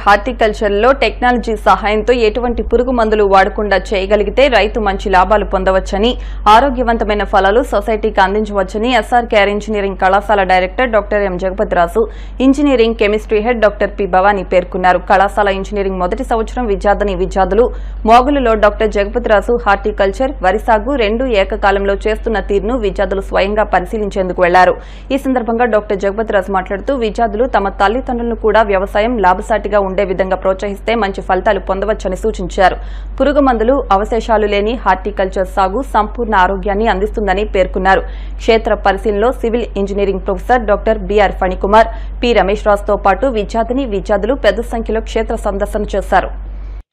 హార్టికల్చర్లో technology సహాయంతో ఎటువంటి పురుగు మందులు వాడకుండా చేయగలిగితే రైతు మంచి లాభాలు పొందవచ్చని, ఆరోగ్యవంతమైన ఫలాలు సొసైటీకి అందించవచ్చని ఎస్ఆర్ కేర్ ఇంజనీరింగ్ కళాశాల director doctor M Jagapathi Raju, engineering chemistry head doctor P Bhavani పేర్కొన్నారు. కళాశాల ఇంజనీరింగ్ మొదటి సంవత్సరం విద్యార్థులు మోగులులో డాక్టర్ జగపతిరాజు హార్టికల్చర్, వరి సాగు రెండూ ఏకకాలంలో చేస్తున్న తీరును విద్యార్థులు స్వయంగా పరిశీలించేందుకు వెళ్లారు. ఈ సందర్భంగా డాక్టర్ జగపతిరాజు మాట్లాడుతూ విద్యార్థులు తమ తల్లిదండ్రులను కూడా వ్యవసాయం లాభసాటిగా ఉండే విధంగా ప్రోత్సహిస్తే మంచి ఫలితాలు పొందవచ్చని సూచించారు. పురుగు మందులు అవశేషాలు లేని హార్టికల్చర్ సాగు సంపూర్ణ ఆరోగ్యాన్ని అందిస్తుందని పేర్కొన్నారు. క్షేత్ర పరిశీలనలో civil engineering professor doctor B R Phanikumar, P Ramesh రాజుతో పాటు విద్యార్థులు పెద్ద సంఖ్యలో క్షేత్ర సందర్శన చేశారు.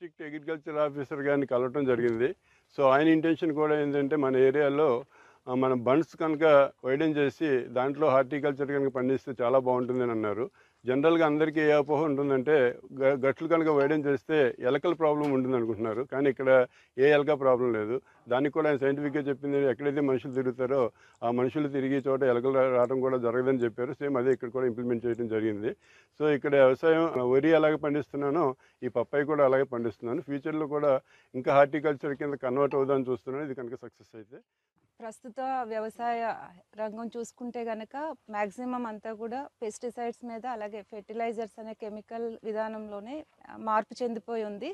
అగ్రికల్చర్ ఆఫీసర్ గారిని కలవటం జరిగింది. సో ఆయన ఇంటెన్షన్ కూడా ఏంటంటే మన ఏరియాలో మన బండ్స్ కనుక వైడెన్ చేసి దాంట్లో హార్టికల్చర్ కనుక పండిస్తే చాలా బాగుంటుందని అన్నారు. జనరల్గా అందరికీ ఏ అపోహ ఉంటుందంటే గట్లు కనుక వైడెన్ చేస్తే ఎలకల ప్రాబ్లం ఉంటుంది అనుకుంటున్నారు. కానీ ఇక్కడ ఏ ఎలక ప్రాబ్లం లేదు. దానికి కూడా ఆయన సైంటిఫిక్గా చెప్పింది, ఎక్కడైతే మనుషులు తిరుగుతారో ఆ మనుషులు తిరిగి చోట ఎలకలు రావడం కూడా జరగదని చెప్పారు. సేమ్ అదే ఇక్కడ కూడా ఇంప్లిమెంట్ చేయడం జరిగింది. సో ఇక్కడ వ్యవసాయం వరి అలాగే పండిస్తున్నానో ఈ పప్పాయి కూడా అలాగే పండిస్తున్నాను. ఫ్యూచర్లో కూడా ఇంకా హార్టికల్చర్ కింద కన్వర్ట్ అవుదామని చూస్తున్నాను. ఇది కనుక సక్సెస్ అయితే ప్రస్తుత వ్యవసాయ రంగం చూసుకుంటే గనక మ్యాక్సిమం అంతా కూడా పెస్టిసైడ్స్ మీద అలాగే ఫెర్టిలైజర్స్ అనే కెమికల్ విధానంలోనే మార్పు చెందిపోయి ఉంది.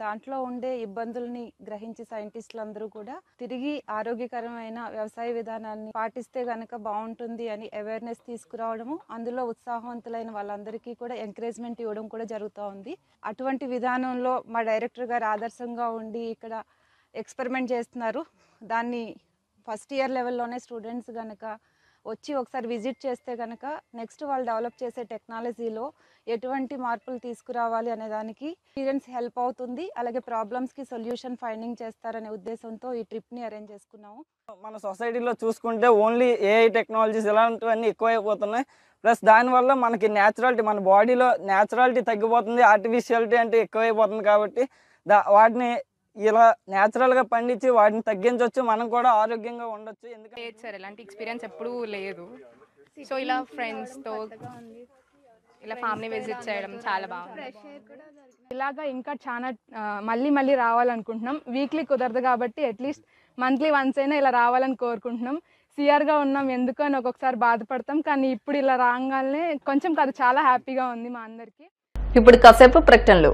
దాంట్లో ఉండే ఇబ్బందుల్ని గ్రహించి సైంటిస్టులందరూ కూడా తిరిగి ఆరోగ్యకరమైన వ్యవసాయ విధానాన్ని పాటిస్తే గనక బాగుంటుంది అని అవేర్నెస్ తీసుకురావడము, అందులో ఉత్సాహవంతులైన వాళ్ళందరికీ కూడా ఎంకరేజ్మెంట్ ఇవ్వడం కూడా జరుగుతూ ఉంది. అటువంటి విధానంలో మా డైరెక్టర్ గారు ఆదర్శంగా ఉండి ఇక్కడ ఎక్స్పెరిమెంట్ చేస్తున్నారు. దాన్ని ఫస్ట్ ఇయర్ లెవెల్లోనే స్టూడెంట్స్ కనుక వచ్చి ఒకసారి విజిట్ చేస్తే కనుక నెక్స్ట్ వాళ్ళు డెవలప్ చేసే టెక్నాలజీలో ఎటువంటి మార్పులు తీసుకురావాలి అనే దానికి ఎక్స్పీరియన్స్ హెల్ప్ అవుతుంది. అలాగే ప్రాబ్లమ్స్కి సొల్యూషన్ ఫైండింగ్ చేస్తారనే ఉద్దేశంతో ఈ ట్రిప్ని అరేంజ్ చేసుకున్నాము. మన సొసైటీలో చూసుకుంటే ఓన్లీ ఏఐ టెక్నాలజీస్ ఇలాంటివన్నీ ఎక్కువైపోతున్నాయి. ప్లస్ దానివల్ల మనకి న్యాచురాలిటీ, మన బాడీలో న్యాచురాలిటీ తగ్గిపోతుంది, ఆర్టిఫిషియాలిటీ అంటే ఎక్కువైపోతుంది. కాబట్టి వాటిని ఇలా న్యాచురల్గా పండించి వాటిని తగ్గించవచ్చు, మనం కూడా ఆరోగ్యంగా ఉండొచ్చు. ఎందుకంటే సార్ ఎలాంటి ఎక్స్పీరియన్స్ ఎప్పుడూ లేదు. సో ఇలా ఫ్రెండ్స్తో ఇలా ఫ్యామిలీ విజిట్ చేయడం చాలా బాగుంది. ఇలాగా ఇంకా చాలా మళ్ళీ రావాలనుకుంటున్నాం. వీక్లీ కుదరదు కాబట్టి అట్లీస్ట్ మంత్లీ వన్స్ అయినా ఇలా రావాలని కోరుకుంటున్నాం. సిఆర్గా ఉన్నాం ఎందుకు అని ఒక్కొక్కసారి బాధపడతాం, కానీ ఇప్పుడు ఇలా రాగానే కొంచెం కాదు చాలా హ్యాపీగా ఉంది మా అందరికీ. ఇప్పుడు కాసేపు ప్రకటనలు.